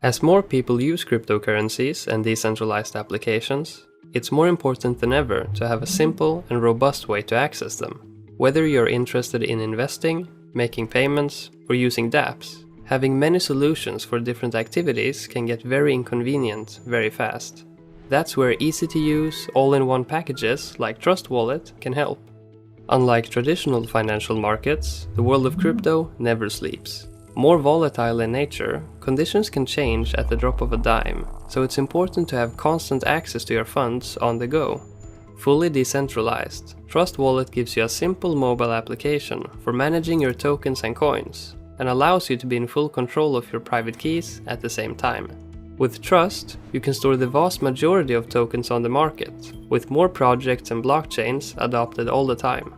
As more people use cryptocurrencies and decentralized applications, it's more important than ever to have a simple and robust way to access them. Whether you're interested in investing, making payments, or using DApps, having many solutions for different activities can get very inconvenient very fast. That's where easy-to-use, all-in-one packages like Trust Wallet can help. Unlike traditional financial markets, the world of crypto never sleeps. More volatile in nature, conditions can change at the drop of a dime, so it's important to have constant access to your funds on the go. Fully decentralized, Trust Wallet gives you a simple mobile application for managing your tokens and coins, and allows you to be in full control of your private keys at the same time. With Trust, you can store the vast majority of tokens on the market, with more projects and blockchains adopted all the time.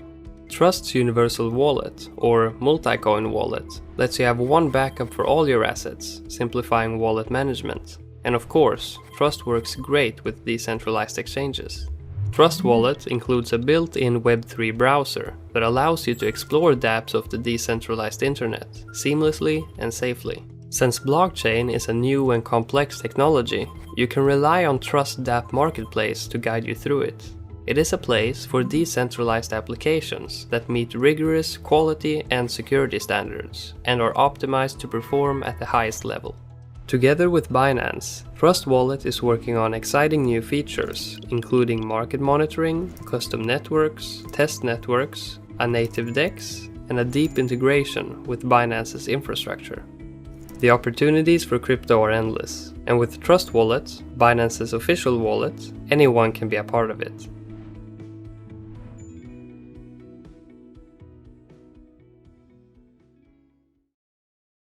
Trust's Universal Wallet, or multi-coin wallet, lets you have one backup for all your assets, simplifying wallet management. And of course, Trust works great with decentralized exchanges. Trust Wallet includes a built-in Web3 browser that allows you to explore dApps of the decentralized internet seamlessly and safely. Since blockchain is a new and complex technology, you can rely on Trust DApp Marketplace to guide you through it. It is a place for decentralized applications that meet rigorous quality and security standards and are optimized to perform at the highest level. Together with Binance, Trust Wallet is working on exciting new features, including market monitoring, custom networks, test networks, a native DEX, and a deep integration with Binance's infrastructure. The opportunities for crypto are endless, and with Trust Wallet, Binance's official wallet, anyone can be a part of it.